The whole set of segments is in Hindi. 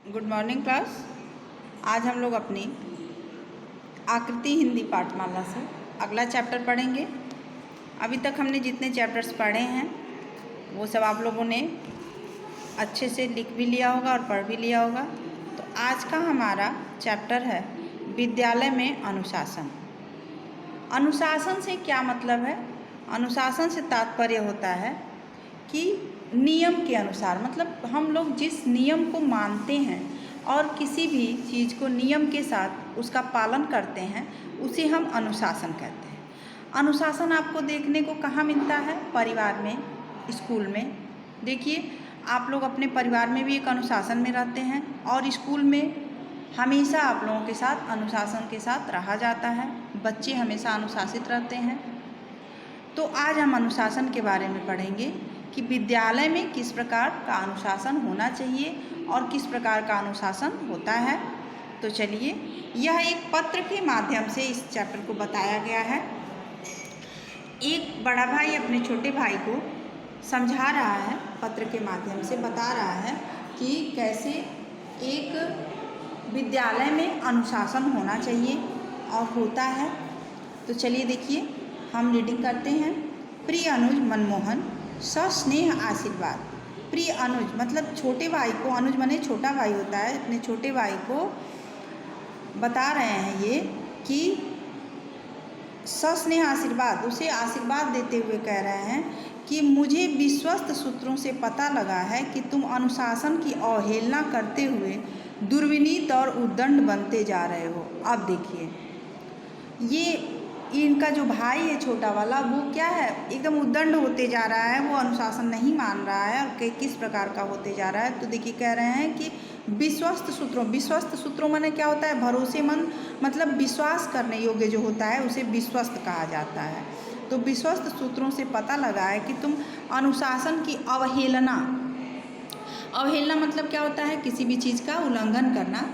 Good morning class. आज हम लोग अपनी आकृति हिंदी पाठमाला से अगला चैप्टर पढ़ेंगे। अभी तक हमने जितने चैप्टर्स पढ़े हैं वो सब आप लोगों ने अच्छे से लिख भी लिया होगा और पढ़ भी लिया होगा। तो आज का हमारा चैप्टर है विद्यालय में अनुशासन। अनुशासन से क्या मतलब है? अनुशासन से तात्पर्य होता है कि नियम के अनुसार, मतलब हम लोग जिस नियम को मानते हैं और किसी भी चीज़ को नियम के साथ उसका पालन करते हैं उसे हम अनुशासन कहते हैं। अनुशासन आपको देखने को कहाँ मिलता है? परिवार में, स्कूल में। देखिए, आप लोग अपने परिवार में भी एक अनुशासन में रहते हैं और स्कूल में हमेशा आप लोगों के साथ अनुशासन के साथ रहा जाता है। बच्चे हमेशा अनुशासित रहते हैं। तो आज हम अनुशासन के बारे में पढ़ेंगे कि विद्यालय में किस प्रकार का अनुशासन होना चाहिए और किस प्रकार का अनुशासन होता है। तो चलिए, यह एक पत्र के माध्यम से इस चैप्टर को बताया गया है। एक बड़ा भाई अपने छोटे भाई को समझा रहा है, पत्र के माध्यम से बता रहा है कि कैसे एक विद्यालय में अनुशासन होना चाहिए और होता है। तो चलिए देखिए, हम रीडिंग करते हैं। प्रिय अनुज मनमोहन, सस्नेह आशीर्वाद। प्रिय अनुज मतलब छोटे भाई को, अनुज माने छोटा भाई होता है, अपने छोटे भाई को बता रहे हैं ये कि सस्नेह आशीर्वाद, उसे आशीर्वाद देते हुए कह रहे हैं कि मुझे विश्वस्त सूत्रों से पता लगा है कि तुम अनुशासन की अवहेलना करते हुए दुर्विनीत और उद्दंड बनते जा रहे हो। अब देखिए, ये इनका जो भाई है छोटा वाला, वो क्या है, एकदम उद्दंड होते जा रहा है, वो अनुशासन नहीं मान रहा है और किस प्रकार का होते जा रहा है। तो देखिए, कह रहे हैं कि विश्वस्त सूत्रों माने क्या होता है? भरोसेमंद, मतलब विश्वास करने योग्य जो होता है उसे विश्वस्त कहा जाता है। तो विश्वस्त सूत्रों से पता लगा है कि तुम अनुशासन की अवहेलना मतलब क्या होता है? किसी भी चीज़ का उल्लंघन करना,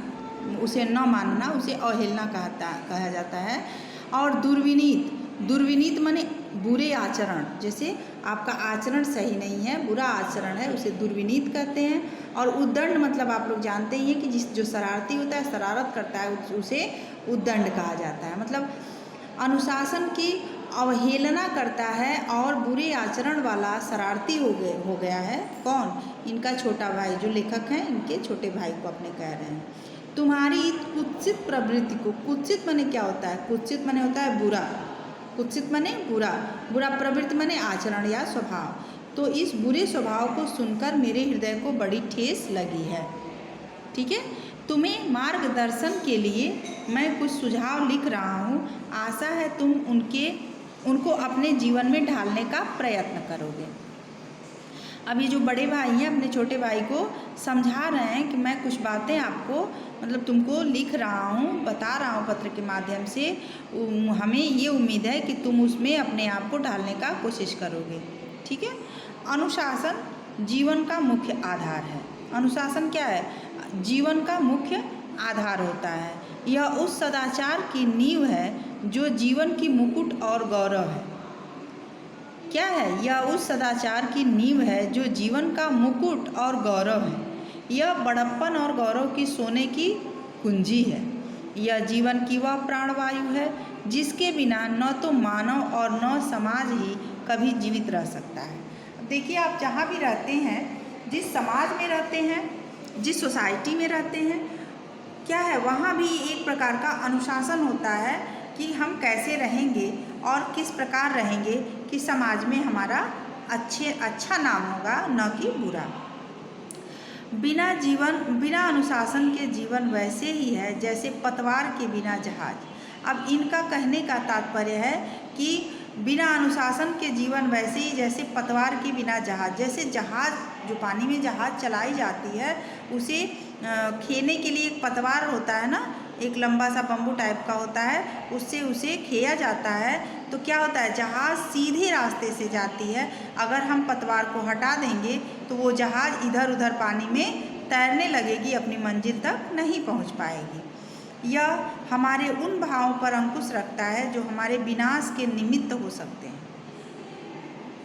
उसे न मानना, उसे अवहेलना कहा जाता है। और दुर्विनीत माने बुरे आचरण, जैसे आपका आचरण सही नहीं है, बुरा आचरण है, उसे दुर्विनीत कहते हैं। और उद्दंड मतलब आप लोग जानते ही हैं कि जो शरारती होता है, शरारत करता है, उसे उद्दंड कहा जाता है। मतलब अनुशासन की अवहेलना करता है और बुरे आचरण वाला शरारती हो गया है। कौन? इनका छोटा भाई, जो लेखक हैं इनके छोटे भाई को अपने कह रहे हैं। तुम्हारी कुत्सित प्रवृत्ति को, कुत्सित माने क्या होता है? कुत्सित माने होता है बुरा, कुत्सित माने बुरा प्रवृत्ति माने आचरण या स्वभाव। तो इस बुरे स्वभाव को सुनकर मेरे हृदय को बड़ी ठेस लगी है। ठीक है, तुम्हें मार्गदर्शन के लिए मैं कुछ सुझाव लिख रहा हूँ। आशा है तुम उनको अपने जीवन में ढालने का प्रयत्न करोगे। अब ये जो बड़े भाई हैं अपने छोटे भाई को समझा रहे हैं कि मैं कुछ बातें आपको, मतलब तुमको लिख रहा हूँ, बता रहा हूँ पत्र के माध्यम से। हमें ये उम्मीद है कि तुम उसमें अपने आप को ढालने का कोशिश करोगे। ठीक है, अनुशासन जीवन का मुख्य आधार है। अनुशासन क्या है? जीवन का मुख्य आधार होता है। यह उस सदाचार की नींव है जो जीवन की मुकुट और गौरव है। क्या है? यह उस सदाचार की नींव है जो जीवन का मुकुट और गौरव है। यह बड़प्पन और गौरव की सोने की कुंजी है। यह जीवन की वह प्राणवायु है जिसके बिना न तो मानव और न समाज ही कभी जीवित रह सकता है। देखिए, आप जहाँ भी रहते हैं, जिस समाज में रहते हैं, जिस सोसाइटी में रहते हैं, क्या है, वहाँ भी एक प्रकार का अनुशासन होता है कि हम कैसे रहेंगे और किस प्रकार रहेंगे कि समाज में हमारा अच्छा नाम होगा, न कि बुरा। बिना अनुशासन के जीवन वैसे ही है जैसे पतवार के बिना जहाज। अब इनका कहने का तात्पर्य है कि बिना अनुशासन के जीवन वैसे ही जैसे पतवार के बिना जहाज। जैसे जहाज, जो पानी में जहाज चलाई जाती है, उसे खेने के लिए एक पतवार होता है ना, एक लंबा सा बम्बू टाइप का होता है, उससे उसे खेया जाता है। तो क्या होता है? जहाज़ सीधे रास्ते से जाती है। अगर हम पतवार को हटा देंगे तो वो जहाज़ इधर उधर पानी में तैरने लगेगी, अपनी मंजिल तक नहीं पहुंच पाएगी। यह हमारे उन भावों पर अंकुश रखता है जो हमारे विनाश के निमित्त हो सकते हैं।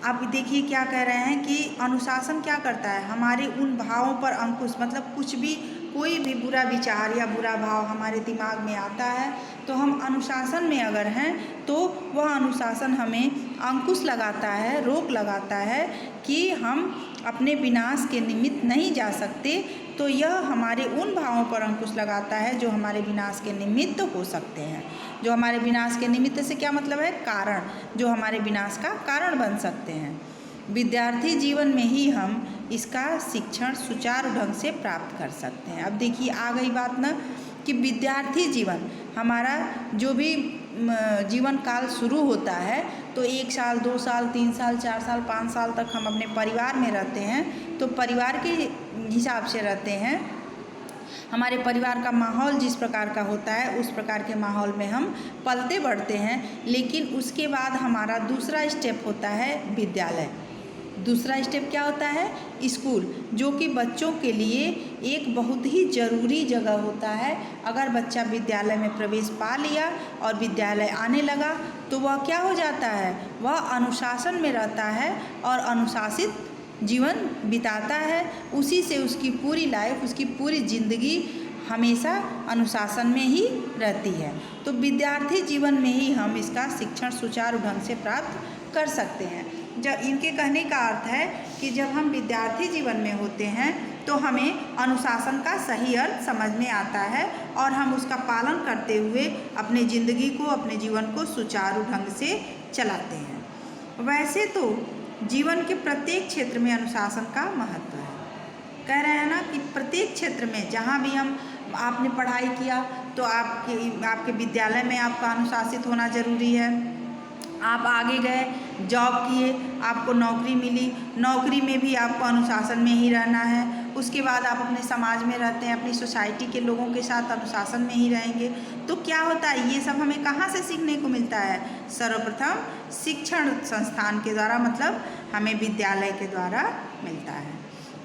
आप देखिए क्या कह रहे हैं कि अनुशासन क्या करता है? हमारे उन भावों पर अंकुश, मतलब कुछ भी कोई भी बुरा विचार या बुरा भाव हमारे दिमाग में आता है तो हम अनुशासन में अगर हैं तो वह अनुशासन हमें अंकुश लगाता है, रोक लगाता है कि हम अपने विनाश के निमित्त नहीं जा सकते। तो यह हमारे उन भावों पर अंकुश लगाता है जो हमारे विनाश के निमित्त हो सकते हैं। जो हमारे विनाश के निमित्त से क्या मतलब है? कारण, जो हमारे विनाश का कारण बन सकते हैं। विद्यार्थी जीवन में ही हम इसका शिक्षण सुचारू ढंग से प्राप्त कर सकते हैं। अब देखिए आ गई बात ना कि विद्यार्थी जीवन हमारा जो भी जीवन काल शुरू होता है तो 1 साल, 2 साल, 3 साल, 4 साल, 5 साल तक हम अपने परिवार में रहते हैं। तो परिवार के हिसाब से रहते हैं। हमारे परिवार का माहौल जिस प्रकार का होता है उस प्रकार के माहौल में हम पलते बढ़ते हैं। लेकिन उसके बाद हमारा दूसरा स्टेप होता है विद्यालय। दूसरा स्टेप क्या होता है? स्कूल, जो कि बच्चों के लिए एक बहुत ही ज़रूरी जगह होता है। अगर बच्चा विद्यालय में प्रवेश पा लिया और विद्यालय आने लगा तो वह क्या हो जाता है? वह अनुशासन में रहता है और अनुशासित जीवन बिताता है। उसी से उसकी पूरी लाइफ, उसकी पूरी ज़िंदगी हमेशा अनुशासन में ही रहती है। तो विद्यार्थी जीवन में ही हम इसका शिक्षण सुचारू ढंग से प्राप्त कर सकते हैं। जब इनके कहने का अर्थ है कि जब हम विद्यार्थी जीवन में होते हैं तो हमें अनुशासन का सही अर्थ समझ में आता है और हम उसका पालन करते हुए अपने ज़िंदगी को, अपने जीवन को सुचारू ढंग से चलाते हैं। वैसे तो जीवन के प्रत्येक क्षेत्र में अनुशासन का महत्व है। कह रहे हैं ना कि प्रत्येक क्षेत्र में जहाँ भी आपने पढ़ाई किया तो आपके विद्यालय में आपका अनुशासित होना ज़रूरी है। आप आगे गए, जॉब किए, आपको नौकरी मिली, नौकरी में भी आपको अनुशासन में ही रहना है। उसके बाद आप अपने समाज में रहते हैं, अपनी सोसाइटी के लोगों के साथ अनुशासन में ही रहेंगे। तो क्या होता है? ये सब हमें कहाँ से सीखने को मिलता है? सर्वप्रथम शिक्षण संस्थान के द्वारा, मतलब हमें विद्यालय के द्वारा मिलता है।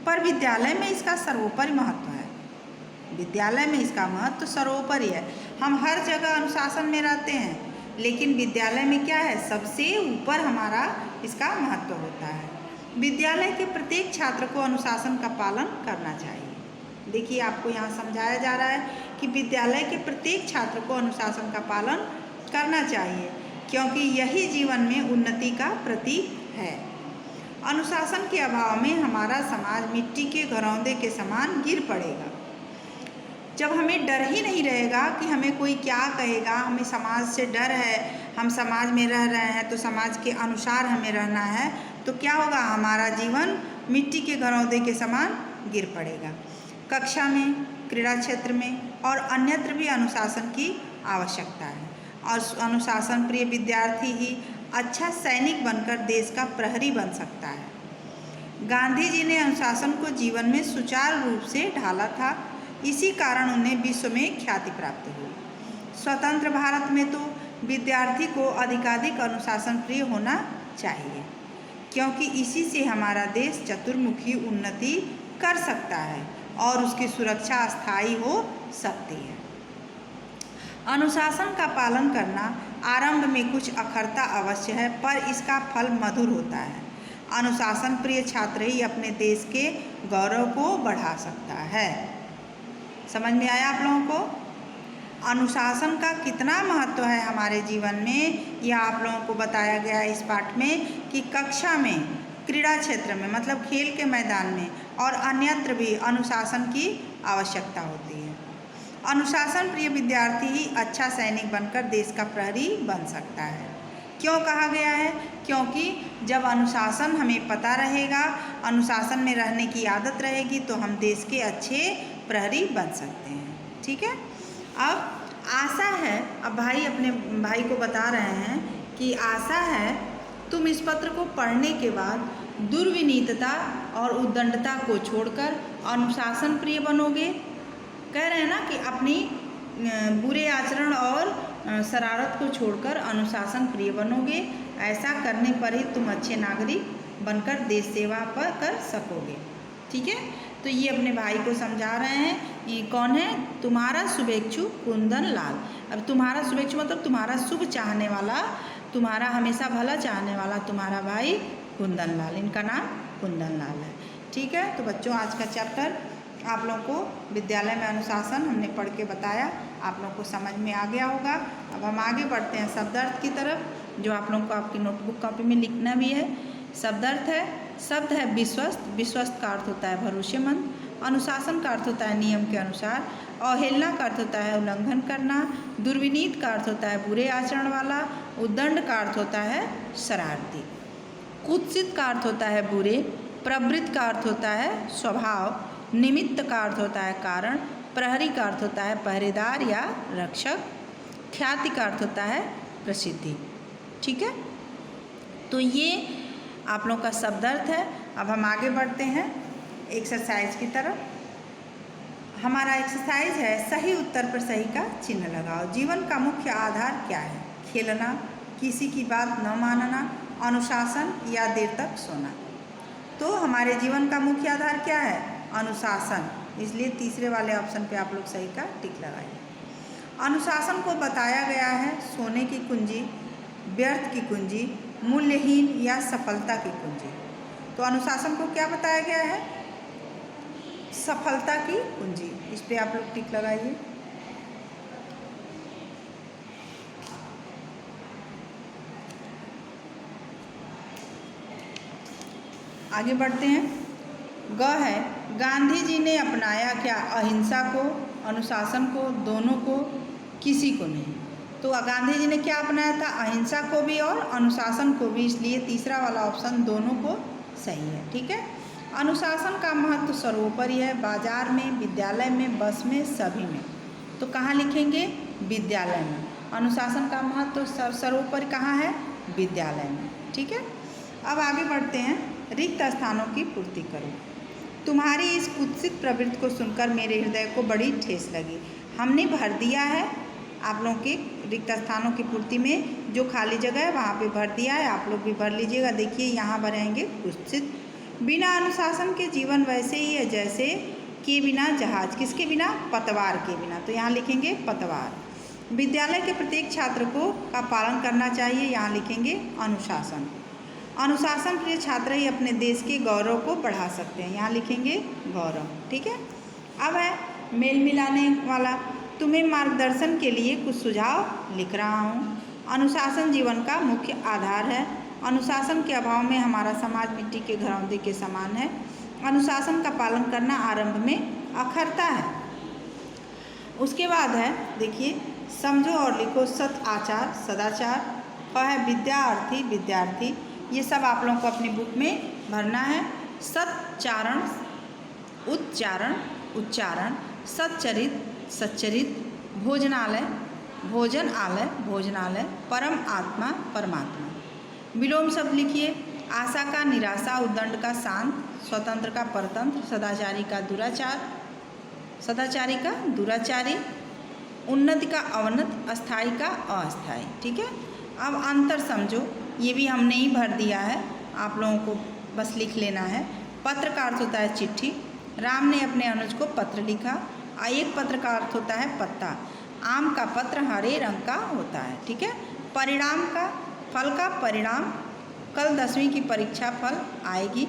पर विद्यालय में इसका सर्वोपरि महत्व है। विद्यालय में इसका महत्व सर्वोपरि है। हम हर जगह अनुशासन में रहते हैं लेकिन विद्यालय में क्या है? सबसे ऊपर हमारा इसका महत्व होता है। विद्यालय के प्रत्येक छात्र को अनुशासन का पालन करना चाहिए। देखिए आपको यहाँ समझाया जा रहा है कि विद्यालय के प्रत्येक छात्र को अनुशासन का पालन करना चाहिए क्योंकि यही जीवन में उन्नति का प्रतीक है। अनुशासन के अभाव में हमारा समाज मिट्टी के घरौंदे के समान गिर पड़ेगा। जब हमें डर ही नहीं रहेगा कि हमें कोई क्या कहेगा, हमें समाज से डर है, हम समाज में रह रहे हैं तो समाज के अनुसार हमें रहना है, तो क्या होगा? हमारा जीवन मिट्टी के घरौंदे के समान गिर पड़ेगा। कक्षा में, क्रीड़ा क्षेत्र में और अन्यत्र भी अनुशासन की आवश्यकता है और अनुशासन प्रिय विद्यार्थी ही अच्छा सैनिक बनकर देश का प्रहरी बन सकता है। गांधी जी ने अनुशासन को जीवन में सुचारू रूप से ढाला था। इसी कारण उन्हें विश्व में ख्याति प्राप्त हुई। स्वतंत्र भारत में तो विद्यार्थी को अधिकाधिक अनुशासन प्रिय होना चाहिए क्योंकि इसी से हमारा देश चतुर्मुखी उन्नति कर सकता है और उसकी सुरक्षा स्थायी हो सकती है। अनुशासन का पालन करना आरंभ में कुछ अखरता अवश्य है पर इसका फल मधुर होता है। अनुशासन प्रिय छात्र ही अपने देश के गौरव को बढ़ा सकता है। समझ में आया आप लोगों को? अनुशासन का कितना महत्व है हमारे जीवन में, यह आप लोगों को बताया गया है इस पाठ में कि कक्षा में, क्रीड़ा क्षेत्र में मतलब खेल के मैदान में और अन्यत्र भी अनुशासन की आवश्यकता होती है। अनुशासन प्रिय विद्यार्थी ही अच्छा सैनिक बनकर देश का प्रहरी बन सकता है। क्यों कहा गया है? क्योंकि जब अनुशासन हमें पता रहेगा, अनुशासन में रहने की आदत रहेगी तो हम देश के अच्छे प्रहरी बन सकते हैं। ठीक है। अब आशा है, अब भाई अपने भाई को बता रहे हैं कि आशा है तुम इस पत्र को पढ़ने के बाद दुर्विनीतता और उद्दंडता को छोड़कर अनुशासन प्रिय बनोगे। कह रहे हैं ना कि अपनी बुरे आचरण और शरारत को छोड़कर अनुशासन प्रिय बनोगे। ऐसा करने पर ही तुम अच्छे नागरिक बनकर देश सेवा पर कर सकोगे। ठीक है। तो ये अपने भाई को समझा रहे हैं। ये कौन है? तुम्हारा शुभेच्छु कुंदन लाल। अब तुम्हारा शुभेच्छु मतलब तुम्हारा शुभ चाहने वाला, तुम्हारा हमेशा भला चाहने वाला तुम्हारा भाई कुंदन लाल। इनका नाम कुंदन लाल है। ठीक है। तो बच्चों आज का चैप्टर आप लोगों को विद्यालय में अनुशासन हमने पढ़ के बताया, आप लोगों को समझ में आ गया होगा। अब हम आगे बढ़ते हैं शब्दार्थ की तरफ, जो आप लोगों को आपकी नोटबुक कॉपी में लिखना भी है। शब्दार्थ है, शब्द है विश्वस्त। विश्वस्त का अर्थ होता है भरोसेमंद। अनुशासन का अर्थ होता है नियम के अनुसार। अवहेलना का अर्थ होता है उल्लंघन करना। दुर्विनीत का अर्थ होता है बुरे आचरण वाला। उद्दंड का अर्थ होता है शरारती। कुत्सित का अर्थ होता है बुरे। प्रवृत्त का अर्थ होता है स्वभाव। निमित्त का अर्थ होता है कारण। प्रहरी का अर्थ होता है पहरेदार या रक्षक। ख्याति का अर्थ होता है प्रसिद्धि। ठीक है, तो ये आप लोगों का शब्दार्थ है। अब हम आगे बढ़ते हैं एक्सरसाइज की तरफ। हमारा एक्सरसाइज है सही उत्तर पर सही का चिन्ह लगाओ। जीवन का मुख्य आधार क्या है? खेलना, किसी की बात न मानना, अनुशासन या देर तक सोना। तो हमारे जीवन का मुख्य आधार क्या है? अनुशासन। इसलिए तीसरे वाले ऑप्शन पे आप लोग सही का टिक लगाइए। अनुशासन को बताया गया है सोने की कुंजी, व्यर्थ की कुंजी, मूल्यहीन या सफलता की कुंजी। तो अनुशासन को क्या बताया गया है? सफलता की कुंजी। इस पे आप लोग टिक लगाइए। आगे बढ़ते हैं। ग है, गांधी जी ने अपनाया क्या? अहिंसा को, अनुशासन को, दोनों को, किसी को नहीं। तो गांधी जी ने क्या अपनाया था? अहिंसा को भी और अनुशासन को भी, इसलिए तीसरा वाला ऑप्शन दोनों को सही है। ठीक है, अनुशासन का महत्व सर्वोपरि है। बाजार में, विद्यालय में, बस में, सभी में। तो कहाँ लिखेंगे? विद्यालय में। अनुशासन का महत्व सर्वोपरि कहाँ है? विद्यालय में। ठीक है, अब आगे बढ़ते हैं। रिक्त स्थानों की पूर्ति करो। तुम्हारी इस कुत्सित प्रवृत्ति को सुनकर मेरे हृदय को बड़ी ठेस लगी। हमने भर दिया है आप लोगों के रिक्त स्थानों की पूर्ति में, जो खाली जगह है वहाँ पे भर दिया है। आप लोग भी भर लीजिएगा। देखिए यहाँ भरेंगे कुत्सित। बिना अनुशासन के जीवन वैसे ही है जैसे के बिना जहाज। किसके बिना? पतवार के बिना। तो यहाँ लिखेंगे पतवार। विद्यालय के प्रत्येक छात्र को का पालन करना चाहिए। यहाँ लिखेंगे अनुशासन। अनुशासन प्रिय छात्र ही अपने देश के गौरव को बढ़ा सकते हैं। यहाँ लिखेंगे गौरव। ठीक है, अब है मेल मिलाने वाला। तुम्हें मार्गदर्शन के लिए कुछ सुझाव लिख रहा हूँ। अनुशासन जीवन का मुख्य आधार है। अनुशासन के अभाव में हमारा समाज मिट्टी के घरौंदे के समान है। अनुशासन का पालन करना आरंभ में अखरता है। उसके बाद है, देखिए, समझो और लिखो। सत आचार, सदाचार। ख है विद्यार्थी, विद्यार्थी। ये सब आप लोगों को अपनी बुक में भरना है। सच्चारण, उच्चारण, उच्चारण। सच्चरित, सच्चरित। भोजनालय, भोजन आलय, भोजनालय। परम आत्मा, परमात्मा। विलोम शब्द लिखिए। आशा का निराशा, उद्दंड का शांत, स्वतंत्र का परतंत्र, सदाचारी का दुराचार, सदाचारी का दुराचारी, उन्नति का अवनत, अस्थाई का अस्थाई। ठीक है, अब अंतर समझो। ये भी हमने ही भर दिया है, आप लोगों को बस लिख लेना है। पत्र का अर्थ होता है चिट्ठी। राम ने अपने अनुज को पत्र लिखा। एक पत्र का अर्थ होता है पत्ता। आम का पत्र हरे रंग का होता है। ठीक है, परिणाम का, फल का परिणाम। कल 10वीं की परीक्षा फल आएगी।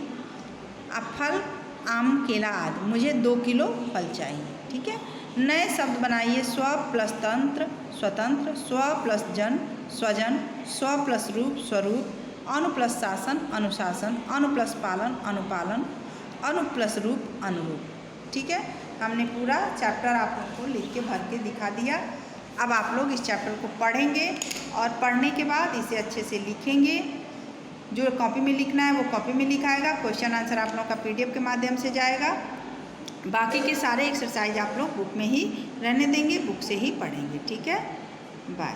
अब फल आम, केला आदि। मुझे 2 किलो फल चाहिए। ठीक है, नए शब्द बनाइए। स्व प्लस तंत्र, स्वतंत्र। स्व प्लस जन, स्वजन। स्व प्लस रूप, स्वरूप। अनु प्लस शासन, अनुशासन। अनु प्लस पालन, अनुपालन। अनु प्लस रूप, अनुरूप। ठीक है, हमने पूरा चैप्टर आप लोगों को लिख के भर के दिखा दिया। अब आप लोग इस चैप्टर को पढ़ेंगे और पढ़ने के बाद इसे अच्छे से लिखेंगे। जो कॉपी में लिखना है वो कॉपी में लिखाएगा। क्वेश्चन आंसर आप लोगों का PDF के माध्यम से जाएगा। बाकी के सारे एक्सरसाइज आप लोग बुक में ही रहने देंगे, बुक से ही पढ़ेंगे। ठीक है, बाय।